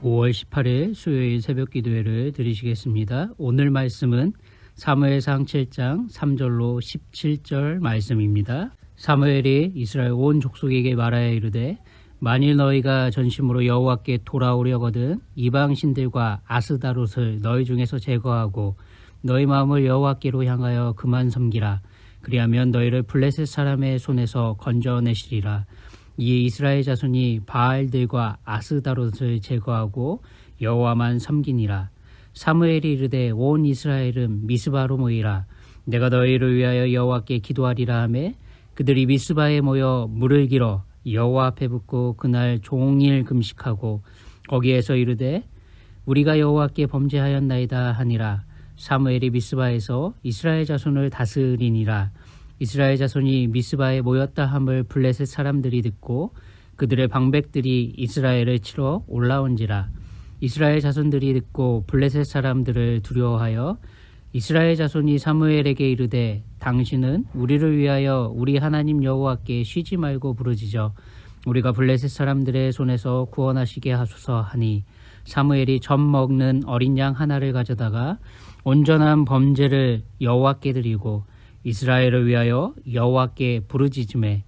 5월 18일 수요일 새벽 기도회를 드리시겠습니다. 오늘 말씀은 사무엘상 7장 3절로 17절 말씀입니다. 사무엘이 이스라엘 온 족속에게 말하여 이르되 만일 너희가 전심으로 여호와께 돌아오려거든 이방 신들과 아스다롯을 너희 중에서 제거하고 너희 마음을 여호와께로 향하여 그만 섬기라. 그리하면 너희를 블레셋 사람의 손에서 건져내시리라. 이에 이스라엘 자손이 바알들과 아스다롯을 제거하고 여호와만 섬기니라. 사무엘이 이르되 온 이스라엘은 미스바로 모이라. 내가 너희를 위하여 여호와께 기도하리라 하매 그들이 미스바에 모여 물을 길어 여호와 앞에 붓고 그날 종일 금식하고 거기에서 이르되 우리가 여호와께 범죄하였나이다 하니라. 사무엘이 미스바에서 이스라엘 자손을 다스리니라. 이스라엘 자손이 미스바에 모였다 함을 블레셋 사람들이 듣고 그들의 방백들이 이스라엘을 치러 올라온지라. 이스라엘 자손들이 듣고 블레셋 사람들을 두려워하여 이스라엘 자손이 사무엘에게 이르되 당신은 우리를 위하여 우리 하나님 여호와께 쉬지 말고 부르짖어 우리가 블레셋 사람들의 손에서 구원하시게 하소서 하니 사무엘이 젖 먹는 어린 양 하나를 가져다가 온전한 범죄를 여호와께 드리고 이스라엘을 위하여 여호와께 부르짖음에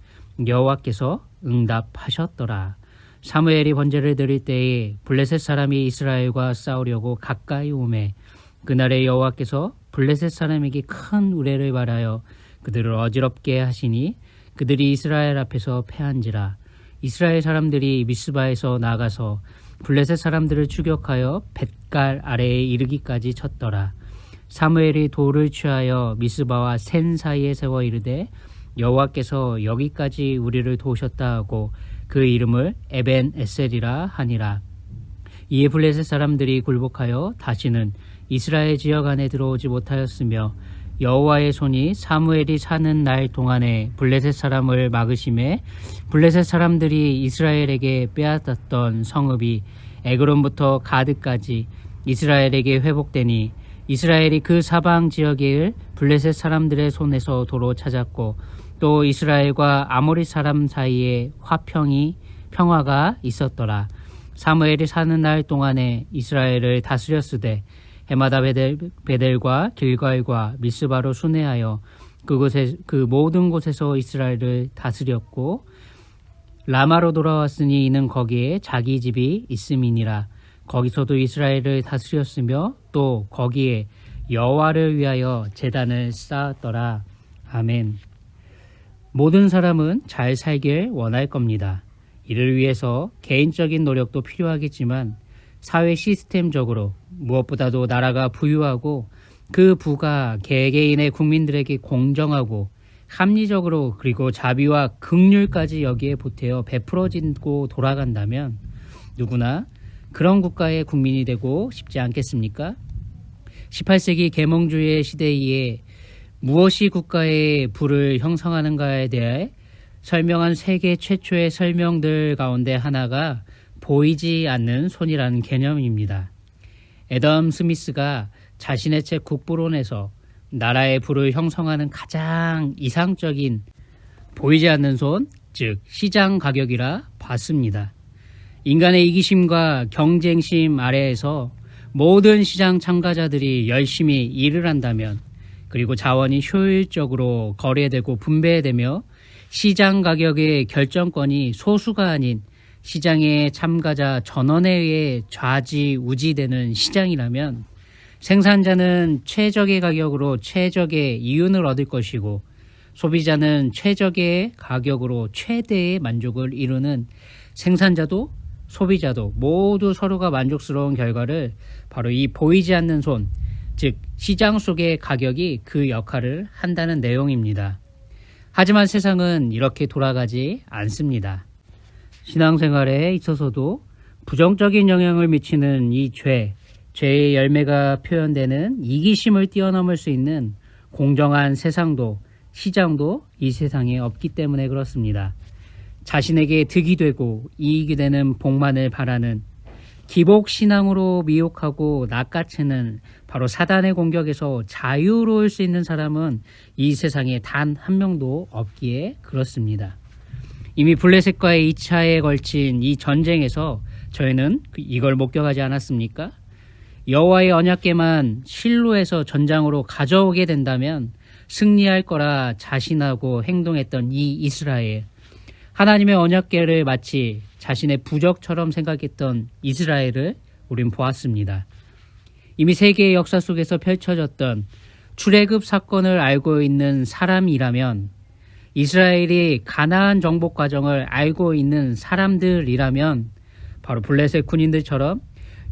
여호와께서 응답하셨더라. 사무엘이 번제를 드릴 때에 블레셋 사람이 이스라엘과 싸우려고 가까이 오매 그날에 여호와께서 블레셋 사람에게 큰 우레를 발하여 그들을 어지럽게 하시니 그들이 이스라엘 앞에서 패한지라. 이스라엘 사람들이 미스바에서 나가서 블레셋 사람들을 추격하여 뱃갈 아래에 이르기까지 쳤더라. 사무엘이 돌을 취하여 미스바와 센 사이에 세워 이르되 여호와께서 여기까지 우리를 도우셨다 하고 그 이름을 에벤 에셀이라 하니라. 이에 블레셋 사람들이 굴복하여 다시는 이스라엘 지역 안에 들어오지 못하였으며 여호와의 손이 사무엘이 사는 날 동안에 블레셋 사람을 막으심에 블레셋 사람들이 이스라엘에게 빼앗았던 성읍이 에그론부터 가드까지 이스라엘에게 회복되니 이스라엘이 그 사방 지역을 블레셋 사람들의 손에서 도로 찾았고 또 이스라엘과 아모리 사람 사이에 평화가 있었더라. 사무엘이 사는 날 동안에 이스라엘을 다스렸으되 해마다 베델과 길갈과 미스바로 순회하여 그 모든 곳에서 이스라엘을 다스렸고 라마로 돌아왔으니 이는 거기에 자기 집이 있음이니라. 거기서도 이스라엘을 다스렸으며 또 거기에 여호와를 위하여 제단을 쌓았더라. 아멘. 모든 사람은 잘 살길 원할 겁니다. 이를 위해서 개인적인 노력도 필요하겠지만 사회 시스템적으로 무엇보다도 나라가 부유하고 그 부가 개개인의 국민들에게 공정하고 합리적으로 그리고 자비와 긍휼까지 여기에 보태어 베풀어지고 돌아간다면 누구나 그런 국가의 국민이 되고 싶지 않겠습니까? 18세기 계몽주의 시대에 무엇이 국가의 부를 형성하는가에 대해 설명한 세계 최초의 설명들 가운데 하나가 보이지 않는 손이라는 개념입니다. 애덤 스미스가 자신의 책 국부론에서 나라의 부를 형성하는 가장 이상적인 보이지 않는 손, 즉 시장 가격이라 봤습니다. 인간의 이기심과 경쟁심 아래에서 모든 시장 참가자들이 열심히 일을 한다면 그리고 자원이 효율적으로 거래되고 분배되며 시장 가격의 결정권이 소수가 아닌 시장의 참가자 전원에 의해 좌지우지되는 시장이라면 생산자는 최적의 가격으로 최적의 이윤을 얻을 것이고 소비자는 최적의 가격으로 최대의 만족을 이루는 생산자도 소비자도 모두 서로가 만족스러운 결과를 바로 이 보이지 않는 손, 즉 시장 속의 가격이 그 역할을 한다는 내용입니다. 하지만 세상은 이렇게 돌아가지 않습니다. 신앙생활에 있어서도 부정적인 영향을 미치는 이 죄의 열매가 표현되는 이기심을 뛰어넘을 수 있는 공정한 세상도 시장도 이 세상에 없기 때문에 그렇습니다. 자신에게 득이 되고 이익이 되는 복만을 바라는 기복신앙으로 미혹하고 낚아채는 바로 사단의 공격에서 자유로울 수 있는 사람은 이 세상에 단 한 명도 없기에 그렇습니다. 이미 블레셋과의 2차에 걸친 이 전쟁에서 저희는 이걸 목격하지 않았습니까? 여호와의 언약궤만 실로에서 전장으로 가져오게 된다면 승리할 거라 자신하고 행동했던 이 이스라엘, 하나님의 언약궤를 마치 자신의 부적처럼 생각했던 이스라엘을 우린 보았습니다. 이미 세계의 역사 속에서 펼쳐졌던 출애굽 사건을 알고 있는 사람이라면, 이스라엘이 가나안 정복 과정을 알고 있는 사람들이라면 바로 블레셋 군인들처럼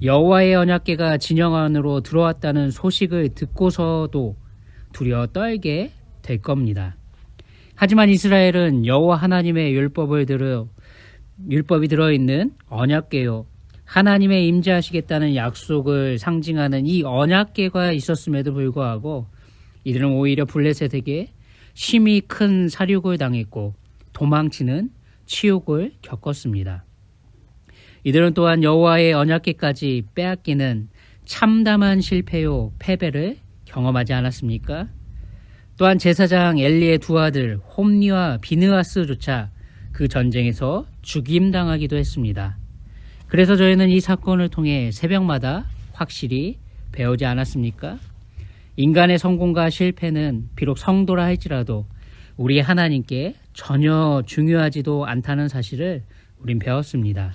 여호와의 언약궤가 진영 안으로 들어왔다는 소식을 듣고서도 두려워 떨게 될 겁니다. 하지만 이스라엘은 여호와 하나님의 율법이 들어있는 언약궤요, 하나님의 임재하시겠다는 약속을 상징하는 이 언약궤가 있었음에도 불구하고 이들은 오히려 블레셋에게 심히 큰 사륙을 당했고 도망치는 치욕을 겪었습니다. 이들은 또한 여호와의 언약궤까지 빼앗기는 참담한 실패요 패배를 경험하지 않았습니까? 또한 제사장 엘리의 두 아들 홈니와 비느하스조차 그 전쟁에서 죽임당하기도 했습니다. 그래서 저희는 이 사건을 통해 새벽마다 확실히 배우지 않았습니까? 인간의 성공과 실패는 비록 성도라 할지라도 우리 하나님께 전혀 중요하지도 않다는 사실을 우린 배웠습니다.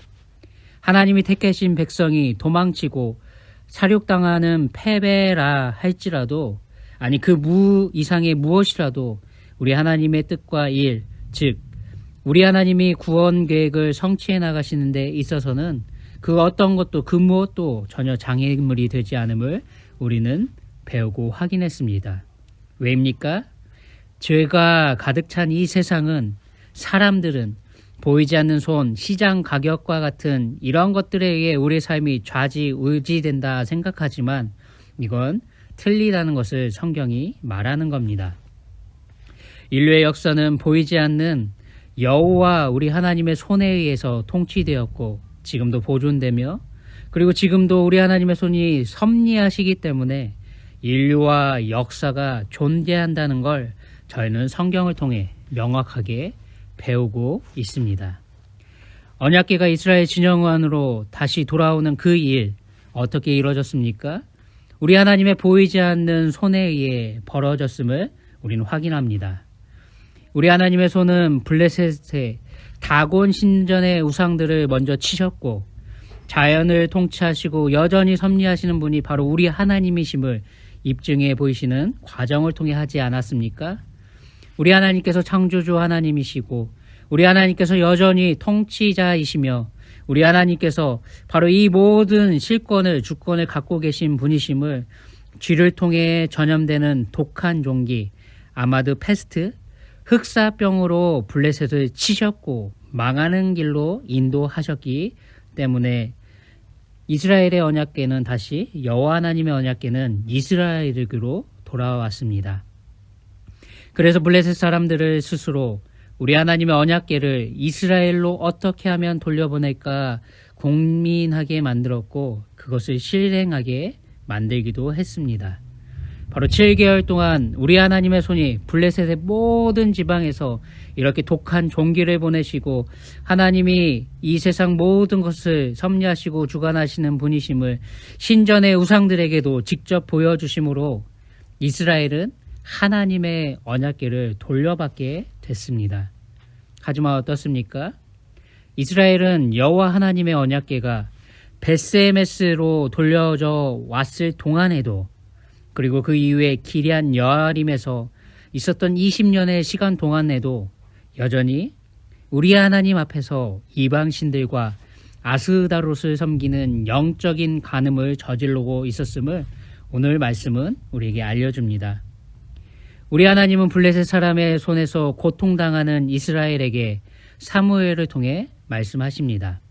하나님이 택하신 백성이 도망치고 사륙당하는 패배라 할지라도, 아니 그 이상의 무엇이라도 우리 하나님의 뜻과 일, 즉 우리 하나님이 구원 계획을 성취해 나가시는 데 있어서는 그 어떤 것도 그 무엇도 전혀 장애물이 되지 않음을 우리는 배우고 확인했습니다. 왜입니까? 죄가 가득 찬 이 세상은 사람들은 보이지 않는 손, 시장 가격과 같은 이런 것들에 의해 우리의 삶이 좌지우지된다 생각하지만 이건 틀리다는 것을 성경이 말하는 겁니다. 인류의 역사는 보이지 않는 여호와 우리 하나님의 손에 의해서 통치되었고 지금도 보존되며, 그리고 지금도 우리 하나님의 손이 섭리하시기 때문에 인류와 역사가 존재한다는 걸 저희는 성경을 통해 명확하게 배우고 있습니다. 언약궤가 이스라엘 진영 안으로 다시 돌아오는 그 일, 어떻게 이루어졌습니까? 우리 하나님의 보이지 않는 손에 의해 벌어졌음을 우리는 확인합니다. 우리 하나님의 손은 블레셋의 다곤 신전의 우상들을 먼저 치셨고 자연을 통치하시고 여전히 섭리하시는 분이 바로 우리 하나님이심을 입증해 보이시는 과정을 통해 하지 않았습니까? 우리 하나님께서 창조주 하나님이시고 우리 하나님께서 여전히 통치자이시며 우리 하나님께서 바로 이 모든 실권을 주권을 갖고 계신 분이심을 쥐를 통해 전염되는 독한 종기 아마드 패스트 흑사병으로 블레셋을 치셨고 망하는 길로 인도하셨기 때문에 이스라엘의 언약궤는 다시 여호와 하나님의 언약궤는 이스라엘에게로 돌아왔습니다. 그래서 블레셋 사람들을 스스로 우리 하나님의 언약궤를 이스라엘로 어떻게 하면 돌려보낼까 고민하게 만들었고 그것을 실행하게 만들기도 했습니다. 바로 7개월 동안 우리 하나님의 손이 블레셋의 모든 지방에서 이렇게 독한 종기를 보내시고 하나님이 이 세상 모든 것을 섭리하시고 주관하시는 분이심을 신전의 우상들에게도 직접 보여주심으로 이스라엘은 하나님의 언약궤를 돌려받게 됐습니다. 하지만 어떻습니까? 이스라엘은 여호와 하나님의 언약궤가 벳세메스로 돌려져 왔을 동안에도, 그리고 그 이후에 기럇 여아림에서 있었던 20년의 시간 동안에도 여전히 우리 하나님 앞에서 이방신들과 아스다롯을 섬기는 영적인 간음을 저지르고 있었음을 오늘 말씀은 우리에게 알려줍니다. 우리 하나님은 블레셋 사람의 손에서 고통당하는 이스라엘에게 사무엘을 통해 말씀하십니다.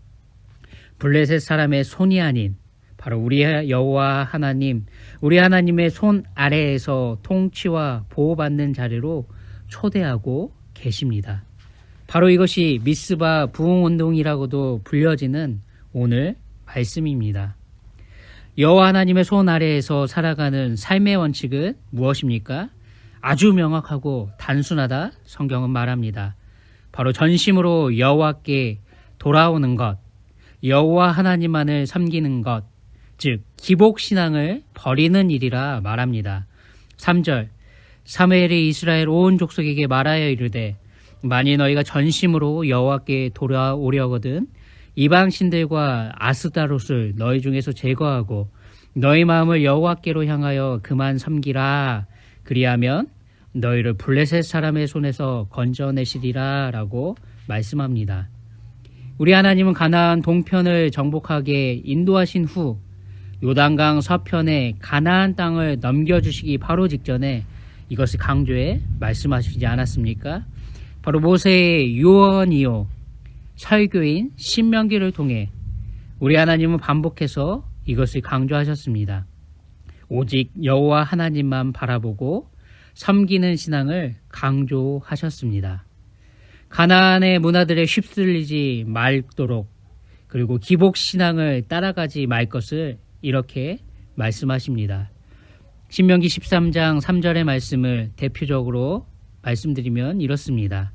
블레셋 사람의 손이 아닌 바로 우리 여호와 하나님, 우리 하나님의 손 아래에서 통치와 보호받는 자리로 초대하고 계십니다. 바로 이것이 미스바 부흥운동이라고도 불려지는 오늘 말씀입니다. 여호와 하나님의 손 아래에서 살아가는 삶의 원칙은 무엇입니까? 아주 명확하고 단순하다 성경은 말합니다. 바로 전심으로 여호와께 돌아오는 것, 여호와 하나님만을 섬기는 것, 즉 기복신앙을 버리는 일이라 말합니다. 3절 사무엘이 이스라엘 온 족속에게 말하여 이르되 만일 너희가 전심으로 여호와께 돌아오려거든 이방 신들과 아스다롯을 너희 중에서 제거하고 너희 마음을 여호와께로 향하여 그만 섬기라. 그리하면 너희를 블레셋 사람의 손에서 건져내시리라 라고 말씀합니다. 우리 하나님은 가나안 동편을 정복하게 인도하신 후 요단강 서편에 가나안 땅을 넘겨주시기 바로 직전에 이것을 강조해 말씀하시지 않았습니까? 바로 모세의 유언이요 설교인 신명기를 통해 우리 하나님은 반복해서 이것을 강조하셨습니다. 오직 여호와 하나님만 바라보고 섬기는 신앙을 강조하셨습니다. 가나안의 문화들에 휩쓸리지 말도록 그리고 기복신앙을 따라가지 말 것을 이렇게 말씀하십니다. 신명기 13장 3절의 말씀을 대표적으로 말씀드리면 이렇습니다.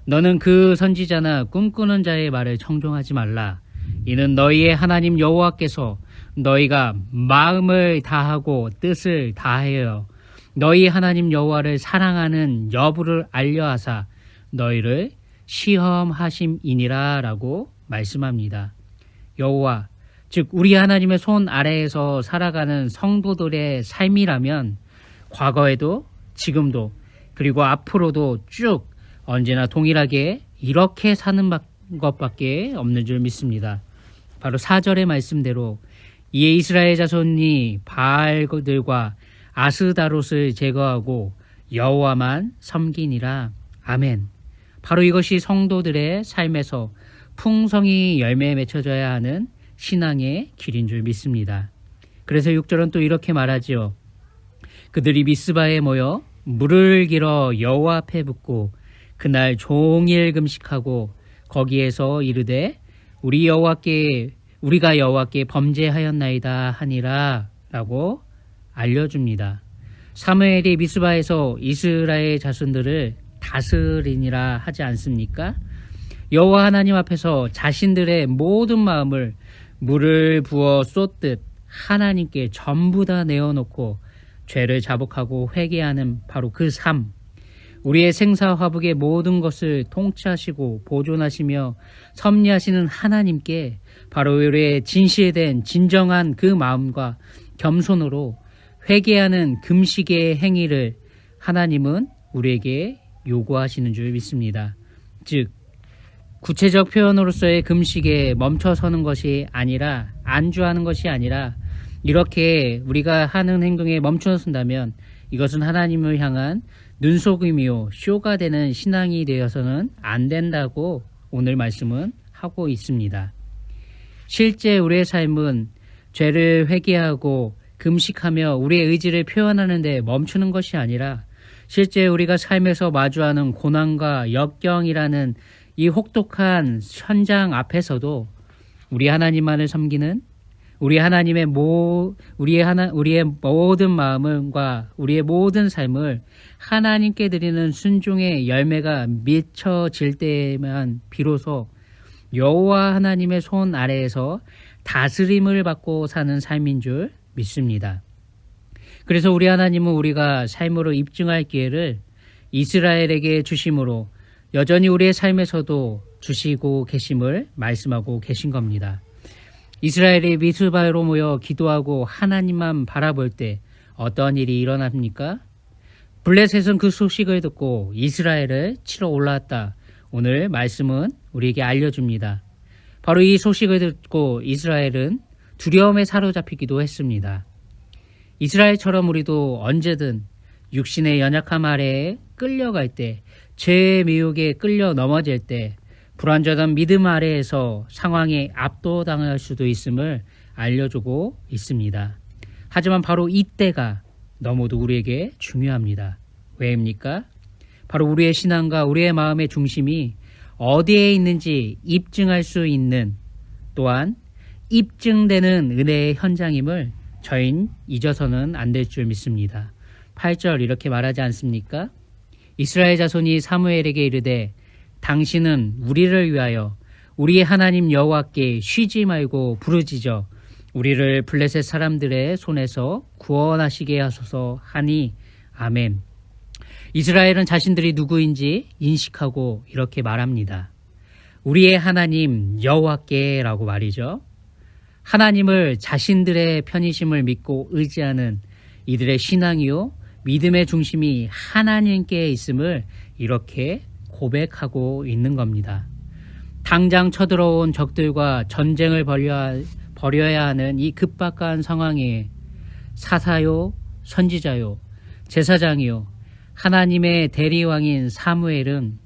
너는 그 선지자나 꿈꾸는 자의 말을 청종하지 말라. 이는 너희의 하나님 여호와께서 너희가 마음을 다하고 뜻을 다하여 너희 하나님 여호와를 사랑하는 여부를 알려하사 너희를 시험하심이니라 라고 말씀합니다. 여호와 즉 우리 하나님의 손 아래에서 살아가는 성도들의 삶이라면 과거에도 지금도 그리고 앞으로도 쭉 언제나 동일하게 이렇게 사는 것밖에 없는 줄 믿습니다. 바로 4절의 말씀대로 이에 이스라엘 자손이 바알들과 아스다롯을 제거하고 여호와만 섬기니라. 아멘. 바로 이것이 성도들의 삶에서 풍성히 열매에 맺혀져야 하는 신앙의 길인 줄 믿습니다. 그래서 6절은 또 이렇게 말하지요. 그들이 미스바에 모여 물을 길어 여호와 앞에 붓고 그날 종일 금식하고 거기에서 이르되 우리가 여호와께 범죄하였나이다 하니라 라고 알려줍니다. 사무엘이 미스바에서 이스라엘 자손들을 다스리니라 하지 않습니까? 여호와 하나님 앞에서 자신들의 모든 마음을 물을 부어 쏟듯 하나님께 전부 다 내어놓고 죄를 자복하고 회개하는 바로 그 삶, 우리의 생사화복의 모든 것을 통치하시고 보존하시며 섭리하시는 하나님께 바로 우리의 진실된 진정한 그 마음과 겸손으로 회개하는 금식의 행위를 하나님은 우리에게 요구하시는 줄 믿습니다. 즉 구체적 표현으로서의 금식에 멈춰서는 것이 아니라 안주하는 것이 아니라 이렇게 우리가 하는 행동에 멈춰선다면 이것은 하나님을 향한 눈속임이요 쇼가 되는 신앙이 되어서는 안 된다고 오늘 말씀은 하고 있습니다. 실제 우리의 삶은 죄를 회개하고 금식하며 우리의 의지를 표현하는 데 멈추는 것이 아니라 실제 우리가 삶에서 마주하는 고난과 역경이라는 이 혹독한 현장 앞에서도 우리 하나님만을 섬기는 우리의 모든 마음과 우리의 모든 삶을 하나님께 드리는 순종의 열매가 맺혀질 때만 비로소 여호와 하나님의 손 아래에서 다스림을 받고 사는 삶인 줄 믿습니다. 그래서 우리 하나님은 우리가 삶으로 입증할 기회를 이스라엘에게 주심으로 여전히 우리의 삶에서도 주시고 계심을 말씀하고 계신 겁니다. 이스라엘이 미스바로 모여 기도하고 하나님만 바라볼 때 어떤 일이 일어납니까? 블레셋은 그 소식을 듣고 이스라엘을 치러 올라왔다. 오늘 말씀은 우리에게 알려줍니다. 바로 이 소식을 듣고 이스라엘은 두려움에 사로잡히기도 했습니다. 이스라엘처럼 우리도 언제든 육신의 연약함 아래에 끌려갈 때, 죄의 미혹에 끌려 넘어질 때, 불완전한 믿음 아래에서 상황에 압도당할 수도 있음을 알려주고 있습니다. 하지만 바로 이때가 너무도 우리에게 중요합니다. 왜입니까? 바로 우리의 신앙과 우리의 마음의 중심이 어디에 있는지 입증할 수 있는 또한 입증되는 은혜의 현장임을 저희는 잊어서는 안 될 줄 믿습니다. 8절 이렇게 말하지 않습니까? 이스라엘 자손이 사무엘에게 이르되 당신은 우리를 위하여 우리의 하나님 여호와께 쉬지 말고 부르짖어 우리를 블레셋 사람들의 손에서 구원하시게 하소서 하니 아멘. 이스라엘은 자신들이 누구인지 인식하고 이렇게 말합니다. 우리의 하나님 여호와께라고 말이죠. 하나님을 자신들의 편이심을 믿고 의지하는 이들의 신앙이요 믿음의 중심이 하나님께 있음을 이렇게 고백하고 있는 겁니다. 당장 쳐들어온 적들과 전쟁을 벌여야 하는 이 급박한 상황에 사사요, 선지자요, 제사장이요, 하나님의 대리왕인 사무엘은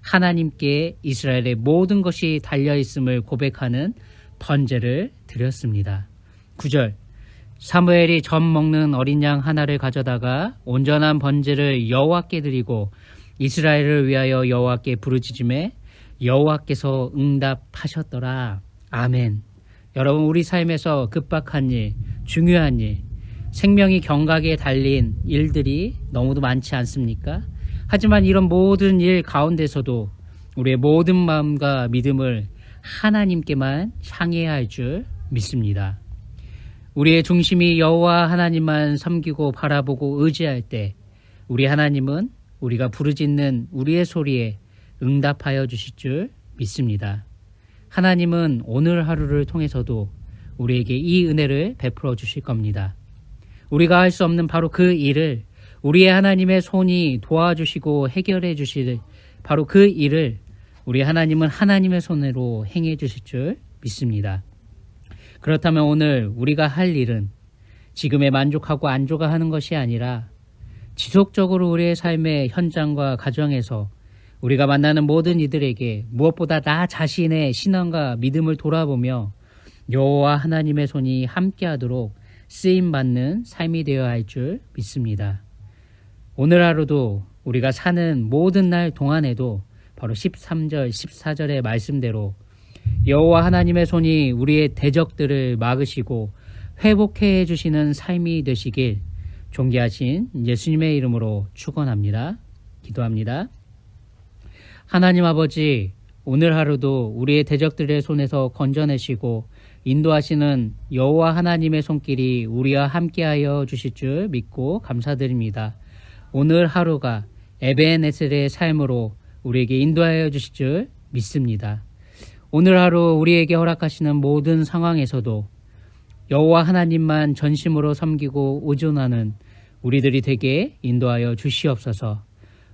하나님께 이스라엘의 모든 것이 달려있음을 고백하는 번제를 드렸습니다. 9절 사무엘이 젖 먹는 어린 양 하나를 가져다가 온전한 번제를 여호와께 드리고 이스라엘을 위하여 여호와께 부르짖음에 여호와께서 응답하셨더라. 아멘. 여러분, 우리 삶에서 급박한 일, 중요한 일, 생명이 경각에 달린 일들이 너무도 많지 않습니까? 하지만 이런 모든 일 가운데서도 우리의 모든 마음과 믿음을 하나님께만 향해야 할 줄 믿습니다. 우리의 중심이 여호와 하나님만 섬기고 바라보고 의지할 때 우리 하나님은 우리가 부르짖는 우리의 소리에 응답하여 주실 줄 믿습니다. 하나님은 오늘 하루를 통해서도 우리에게 이 은혜를 베풀어 주실 겁니다. 우리가 할 수 없는 바로 그 일을 우리의 하나님의 손이 도와주시고 해결해 주실 바로 그 일을 우리 하나님은 하나님의 손으로 행해 주실 줄 믿습니다. 그렇다면 오늘 우리가 할 일은 지금에 만족하고 안주가하는 것이 아니라 지속적으로 우리의 삶의 현장과 가정에서 우리가 만나는 모든 이들에게 무엇보다 나 자신의 신앙과 믿음을 돌아보며 여호와 하나님의 손이 함께하도록 쓰임받는 삶이 되어야 할 줄 믿습니다. 오늘 하루도 우리가 사는 모든 날 동안에도 바로 13절, 14절의 말씀대로 여호와 하나님의 손이 우리의 대적들을 막으시고 회복해 주시는 삶이 되시길 존귀하신 예수님의 이름으로 축원합니다. 기도합니다. 하나님 아버지, 오늘 하루도 우리의 대적들의 손에서 건져내시고 인도하시는 여호와 하나님의 손길이 우리와 함께하여 주실 줄 믿고 감사드립니다. 오늘 하루가 에베네셀의 삶으로 우리에게 인도하여 주실 줄 믿습니다. 오늘 하루 우리에게 허락하시는 모든 상황에서도 여호와 하나님만 전심으로 섬기고 의존하는 우리들이 되게 인도하여 주시옵소서.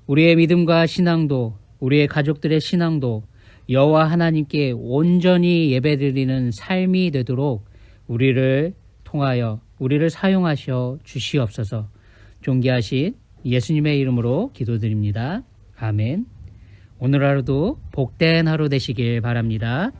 우리의 믿음과 신앙도 우리의 가족들의 신앙도 여호와 하나님께 온전히 예배드리는 삶이 되도록 우리를 통하여 우리를 사용하셔 주시옵소서. 존귀하신 예수님의 이름으로 기도드립니다. 아멘. 오늘 하루도 복된 하루 되시길 바랍니다.